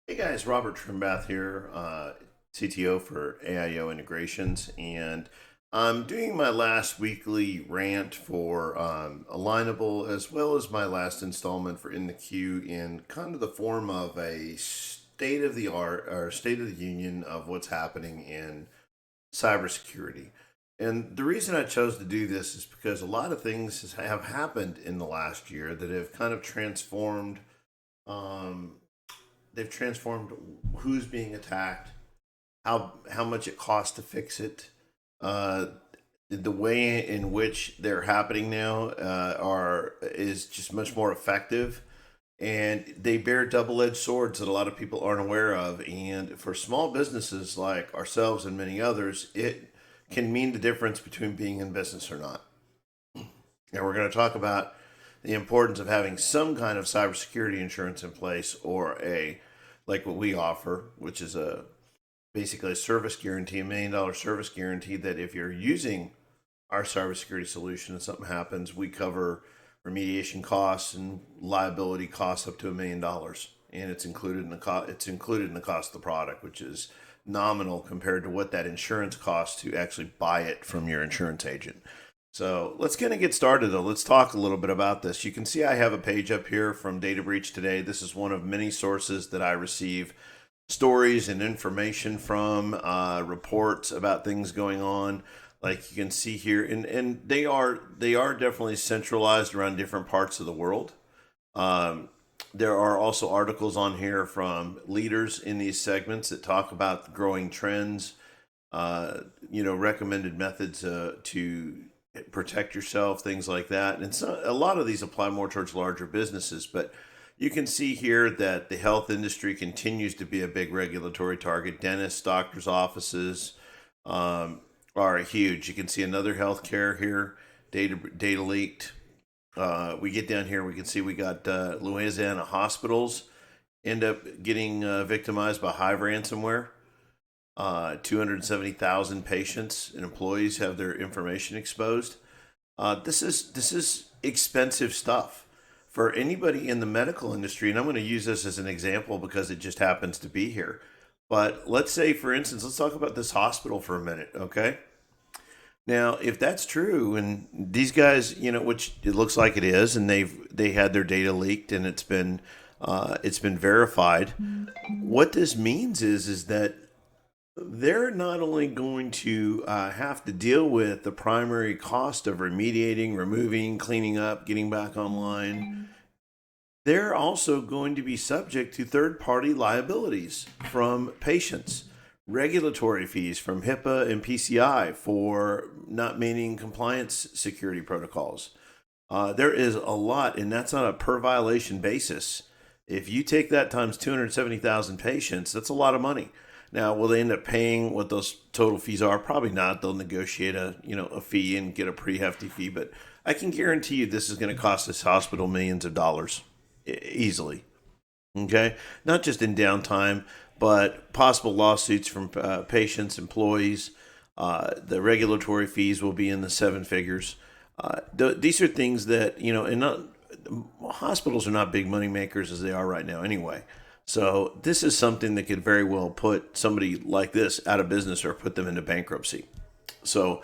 Hey guys, Robert Trimbath here, CTO for AIO Integrations, and I'm doing my last weekly rant for Alignable as well as my last installment for In the Queue in kind of the form of a state of the art or state of the union of what's happening in cybersecurity. And the reason I chose to do this is because a lot of things have happened in the last year that have kind of transformed. Um, they've transformed who's being attacked, how much it costs to fix it, uh, the way in which they're happening now are is just much more effective, and they bear double-edged swords that a lot of people aren't aware of. And for small businesses like ourselves and many others, it can mean the difference between being in business or not. And we're going to talk about the importance of having some kind of cybersecurity insurance in place, or a like what we offer, which is a basically a service guarantee, $1 million service guarantee, that if you're using our cybersecurity solution and something happens, we cover remediation costs and liability costs up to $1 million, and it's included in the it's included in the cost of the product, which is nominal compared to what that insurance costs to actually buy it from your insurance agent. So let's kind of get started though. Let's talk a little bit about this. You can see I have a page up here from Data Breach Today. This is one of many sources that I receive stories and information from, reports about things going on. Like you can see here, and they are definitely centralized around different parts of the world. Um, there are also articles on here from leaders in these segments that talk about growing trends, recommended methods to protect yourself, things like that. And so a lot of these apply more towards larger businesses, but you can see here that the health industry continues to be a big regulatory target. Dentists, doctors' offices are huge. You can see another healthcare here, data leaked. We get down here, we can see we got Louisiana hospitals end up getting victimized by Hive ransomware. 270,000 patients and employees have their information exposed. This is expensive stuff for anybody in the medical industry, and I'm going to use this as an example because it just happens to be here. But let's say, for instance, let's talk about this hospital for a minute, okay? Now, if that's true, and these guys, which it looks like it is, and they had their data leaked, and it's been verified. What this means is that they're not only going to have to deal with the primary cost of remediating, removing, cleaning up, getting back online, they're also going to be subject to third party liabilities from patients, regulatory fees from HIPAA and PCI for not meeting compliance security protocols. There is a lot, and that's on a per violation basis. If you take that times 270,000 patients, that's a lot of money. Now, will they end up paying what those total fees are? Probably not. They'll negotiate a fee and get a pretty hefty fee, but I can guarantee you this is going to cost this hospital millions of dollars easily. Okay, not just in downtime, but possible lawsuits from patients, employees. The regulatory fees will be in the seven figures. These are things that and not hospitals are not big money makers as they are right now anyway. So this is something that could very well put somebody like this out of business or put them into bankruptcy. So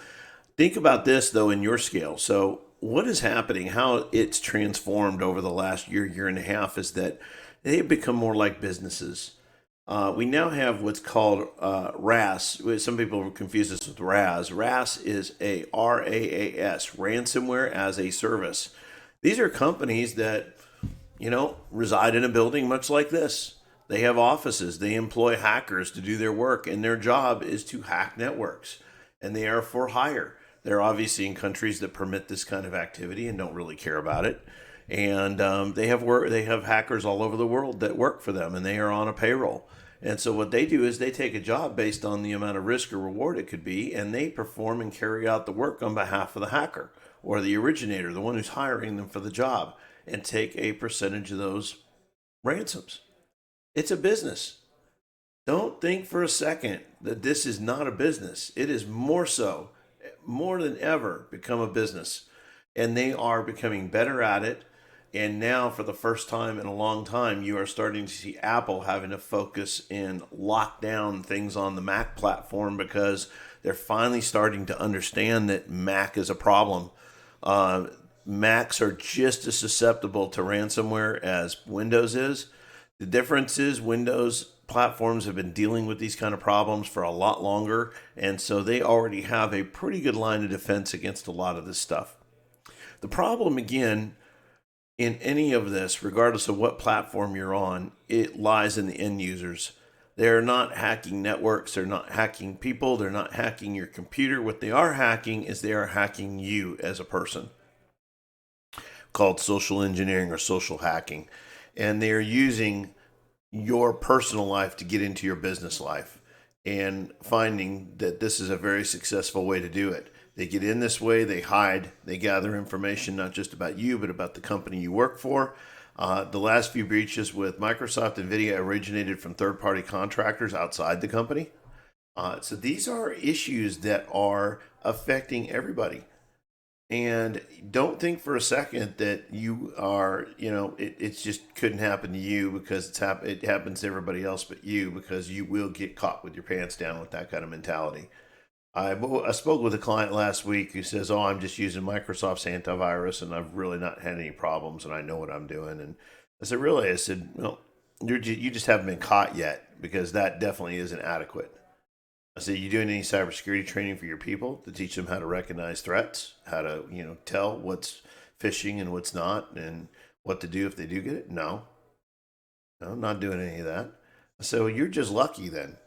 think about this though in your scale. So what is happening, how it's transformed over the last year and a half, is that they've become more like businesses. We now have what's called RAS. Some people confuse this with RAS. RAS is a RAAS, ransomware as a service. These are companies that reside in a building much like this. They have offices. They employ hackers to do their work, and their job is to hack networks. And they are for hire. They're obviously in countries that permit this kind of activity and don't really care about it. And they have work. They have hackers all over the world that work for them, and they are on a payroll. And so what they do is they take a job based on the amount of risk or reward it could be, and they perform and carry out the work on behalf of the hacker or the originator, the one who's hiring them for the job, and take a percentage of those ransoms. It's a business. Don't think for a second that this is not a business. It is more so, more than ever, become a business. And they are becoming better at it. And now, for the first time in a long time, you are starting to see Apple having to focus and lock down things on the Mac platform because they're finally starting to understand that Mac is a problem. Uh, Macs are just as susceptible to ransomware as Windows is. The difference is Windows platforms have been dealing with these kind of problems for a lot longer, and so they already have a pretty good line of defense against a lot of this stuff. The problem, again, in any of this, regardless of what platform you're on, it lies in the end users. They're not hacking networks, they're not hacking people, they're not hacking your computer. What they are hacking is they are hacking you as a person, called social engineering or social hacking. And they are using your personal life to get into your business life and finding that this is a very successful way to do it. They get in this way, they hide, they gather information not just about you, but about the company you work for. The last few breaches with Microsoft and NVIDIA originated from third party contractors outside the company. So these are issues that are affecting everybody. And don't think for a second that you are, it just couldn't happen to you because it happens to everybody else but you, because you will get caught with your pants down with that kind of mentality. I spoke with a client last week who says, "Oh, I'm just using Microsoft's antivirus and I've really not had any problems and I know what I'm doing." And I said, "Really?" I said, "Well, you just haven't been caught yet, because that definitely isn't adequate." I said, "You doing any cybersecurity training for your people to teach them how to recognize threats, how to tell what's phishing and what's not, and what to do if they do get it?" No, no, I'm not doing any of that. I said, "Well, you're just lucky then."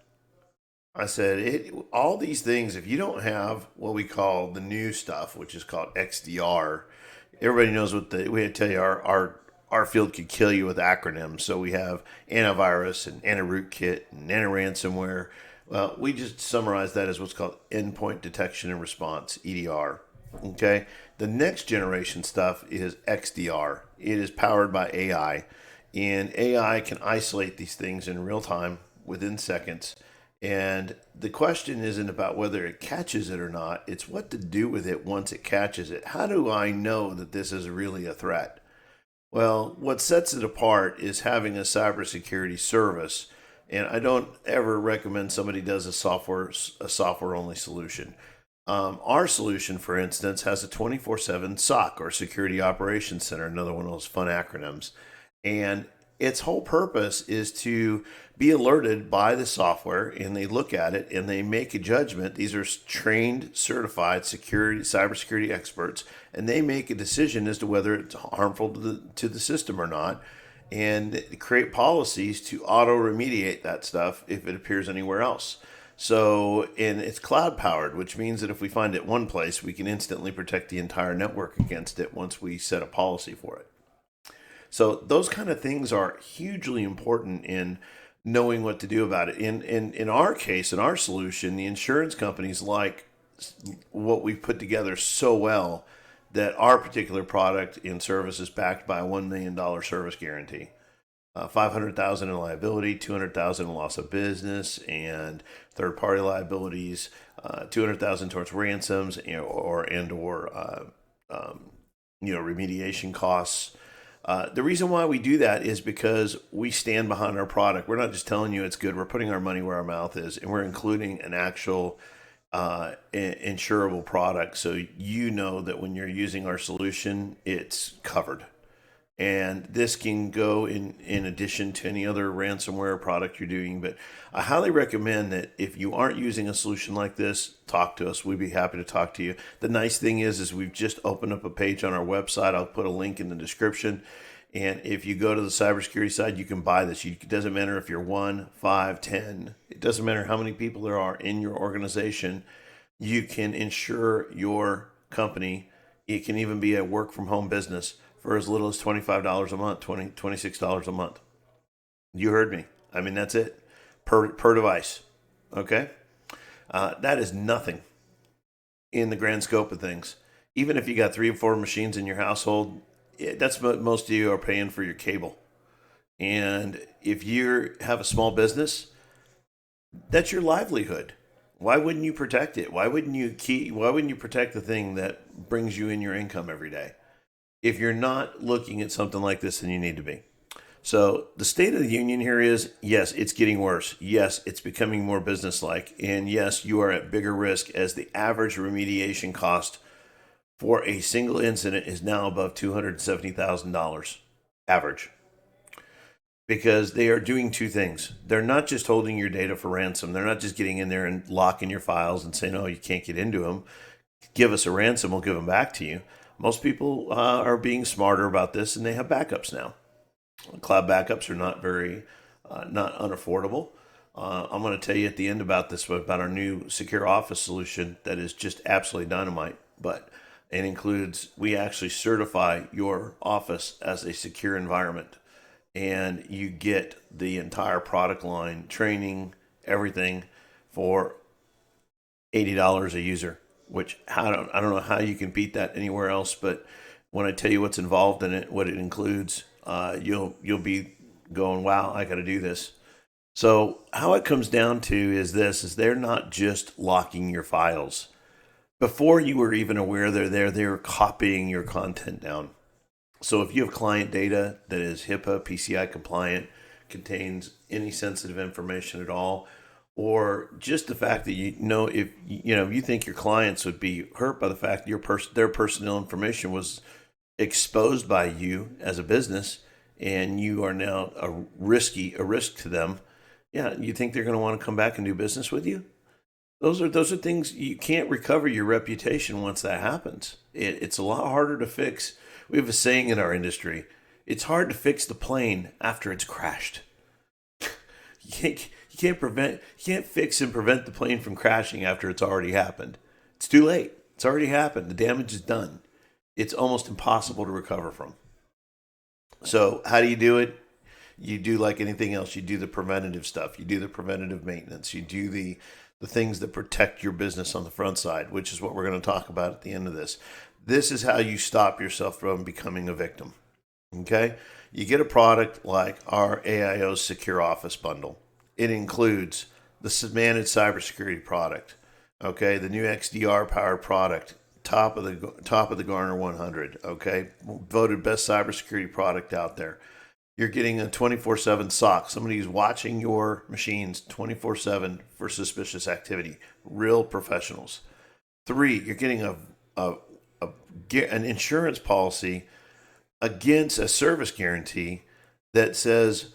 I said, all these things, if you don't have what we call the new stuff, which is called XDR, everybody knows we had to tell you our field could kill you with acronyms. So we have antivirus and anti-rootkit and anti-ransomware. Well, we just summarize that as what's called endpoint detection and response, EDR. Okay. The next generation stuff is XDR. It is powered by AI, and AI can isolate these things in real time within seconds. And the question isn't about whether it catches it or not, it's what to do with it once it catches it. How do I know that this is really a threat? Well, what sets it apart is having a cybersecurity service. And I don't ever recommend somebody does a software only solution. Our solution, for instance, has a 24/7 SOC, or Security Operations Center, another one of those fun acronyms. And its whole purpose is to be alerted by the software, and they look at it and they make a judgment. These are trained, certified cybersecurity experts, and they make a decision as to whether it's harmful to the system or not, and create policies to auto remediate that stuff if it appears anywhere else. So, and it's cloud powered, which means that if we find it one place, we can instantly protect the entire network against it once we set a policy for it. So those kind of things are hugely important in knowing what to do about it. In our case, in our solution, the insurance companies like what we've put together so well that our particular product and service is backed by a $1 million service guarantee. 500,000 in liability, 200,000 in loss of business and third party liabilities, 200,000 towards ransoms or remediation costs. The reason why we do that is because we stand behind our product. We're not just telling you it's good. We're putting our money where our mouth is, and we're including an actual insurable product. So you know that when you're using our solution, it's covered. And this can go in addition to any other ransomware product you're doing. But I highly recommend that if you aren't using a solution like this, talk to us. We'd be happy to talk to you. The nice thing is we've just opened up a page on our website. I'll put a link in the description. And if you go to the cybersecurity side, you can buy this. It doesn't matter if you're 1, 5, 10. It doesn't matter how many people there are in your organization. You can insure your company. It can even be a work from home business for as little as $25 a month, $26 a month. You heard me. I mean, that's it per device. Okay? That is nothing in the grand scope of things. Even if you got 3 or 4 machines in your household, that's what most of you are paying for your cable. And if you have a small business, that's your livelihood. Why wouldn't you protect it? Why wouldn't you protect the thing that brings you in your income every day? If you're not looking at something like this, then you need to be. So the state of the union here is, yes, it's getting worse. Yes, it's becoming more businesslike. And yes, you are at bigger risk as the average remediation cost for a single incident is now above $270,000 average. Because they are doing two things. They're not just holding your data for ransom. They're not just getting in there and locking your files and saying, oh, you can't get into them. Give us a ransom, we'll give them back to you. Most people are being smarter about this, and they have backups now. Cloud backups are not unaffordable. I'm going to tell you at the end about this, about our new secure office solution that is just absolutely dynamite. But it includes, we actually certify your office as a secure environment, and you get the entire product line, training, everything for $80 a user. Which I don't know how you can beat that anywhere else. But when I tell you what's involved in it, what it includes, you'll be going, wow, I got to do this. So how it comes down to is this: is they're not just locking your files. Before you were even aware they're there, they're copying your content down. So if you have client data that is HIPAA, PCI compliant, contains any sensitive information at all, or just the fact that if you think your clients would be hurt by the fact that their personnel information was exposed by you as a business, and you are now a risk to them, yeah, you think they're going to want to come back and do business with you? Those are things you can't recover your reputation once that happens. It's a lot harder to fix. We have a saying in our industry: it's hard to fix the plane after it's crashed. You can't fix and prevent the plane from crashing after it's already happened. It's too late. It's already happened. The damage is done. It's almost impossible to recover from. So how do you do it? You do like anything else. You do the preventative stuff. You do the preventative maintenance. You do the things that protect your business on the front side, which is what we're going to talk about at the end of this. This is how you stop yourself from becoming a victim. Okay? You get a product like our AIO Secure Office Bundle. It includes the managed cybersecurity product, okay, the new XDR powered product, top of the Gartner 100, okay, voted best cybersecurity product out there. You're getting a 24/7 SOC, somebody who's watching your machines 24/7 for suspicious activity, real professionals. 3, you're getting an insurance policy against a service guarantee that says,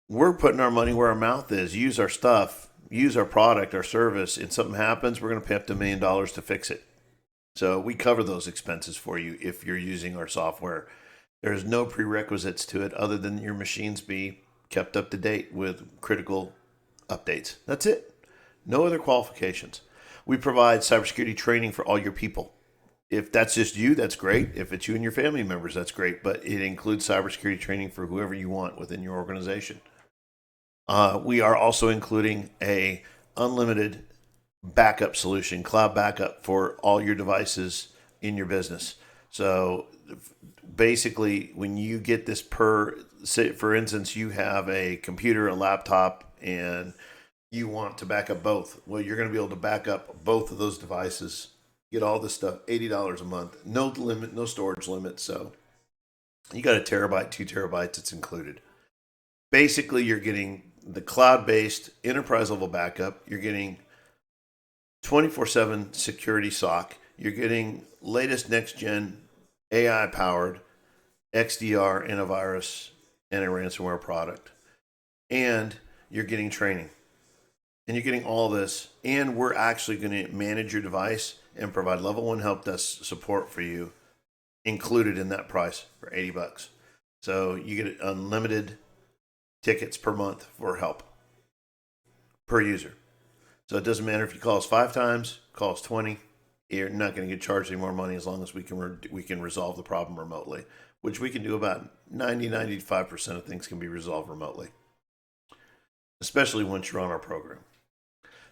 we're putting our money where our mouth is. Use our stuff, use our product, our service, and something happens, we're going to pay up to $1 million to fix it. So we cover those expenses for you if you're using our software. There's no prerequisites to it other than your machines be kept up to date with critical updates. That's it. No other qualifications. We provide cybersecurity training for all your people. If that's just you, that's great. If it's you and your family members, that's great. But it includes cybersecurity training for whoever you want within your organization. We are also including a unlimited backup solution, cloud backup for all your devices in your business. So basically, when you get this say, for instance, you have a computer, a laptop, and you want to back up both. Well, you're going to be able to back up both of those devices, get all this stuff, $80 a month, no limit, no storage limit. So you got a terabyte, 2 terabytes, it's included. Basically, you're getting the cloud-based enterprise level backup. You're getting 24/7 security SOC. You're getting latest next gen AI powered XDR antivirus and a ransomware product. And you're getting training. And you're getting all this. And we're actually going to manage your device and provide level 1 help desk support for you included in that price for $80. So you get unlimited tickets per month for help per user. So it doesn't matter if you call us 5 times, call us 20. You're not going to get charged any more money as long as we can resolve the problem remotely, which we can do. About 95% of things can be resolved remotely, especially once you're on our program.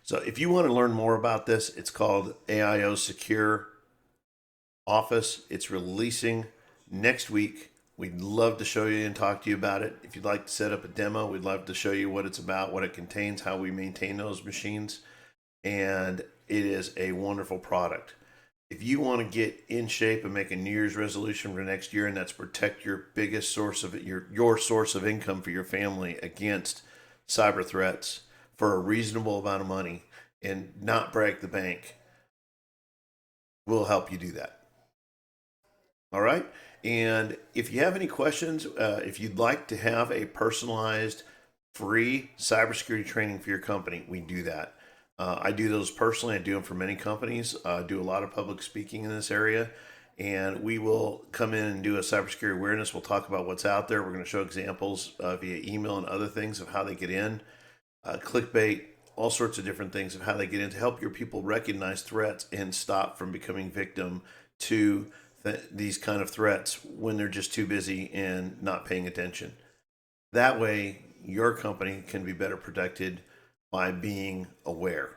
So if you want to learn more about this, it's called AIO Secure Office. It's releasing next week. We'd love to show you and talk to you about it. If you'd like to set up a demo, we'd love to show you what it's about, what it contains, how we maintain those machines. And it is a wonderful product. If you want to get in shape and make a New Year's resolution for next year, and that's protect your biggest source of your source of income for your family against cyber threats for a reasonable amount of money and not break the bank, we'll help you do that. All right. And if you have any questions, if you'd like to have a personalized, free cybersecurity training for your company, we do that. I do those personally. I do them for many companies. I do a lot of public speaking in this area. And we will come in and do a cybersecurity awareness. We'll talk about what's out there. We're going to show examples via email and other things of how they get in, clickbait, all sorts of different things of how they get in to help your people recognize threats and stop from becoming victim to these kind of threats when they're just too busy and not paying attention. That way, your company can be better protected by being aware.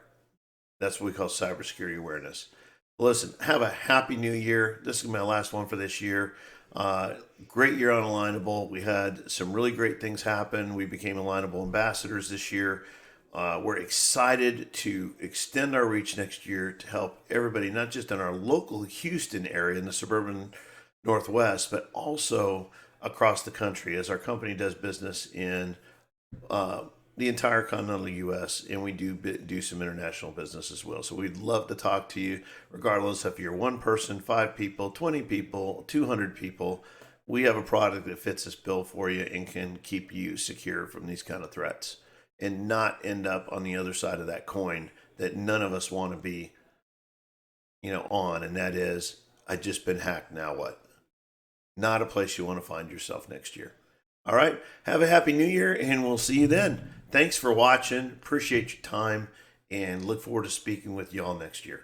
That's what we call cybersecurity awareness. Listen, have a happy new year. This is my last one for this year. Great year on Alignable. We had some really great things happen. We became Alignable ambassadors this year. We're excited to extend our reach next year to help everybody, not just in our local Houston area in the suburban Northwest, but also across the country as our company does business in the entire continental U.S. and we do some international business as well. So we'd love to talk to you, regardless if you're one person, 5 people, 20 people, 200 people. We have a product that fits this bill for you and can keep you secure from these kind of threats and not end up on the other side of that coin that none of us want to be, on. And that is, I just been hacked. Now what? Not a place you want to find yourself next year. All right. Have a happy new year and we'll see you then. Thanks for watching. Appreciate your time and look forward to speaking with y'all next year.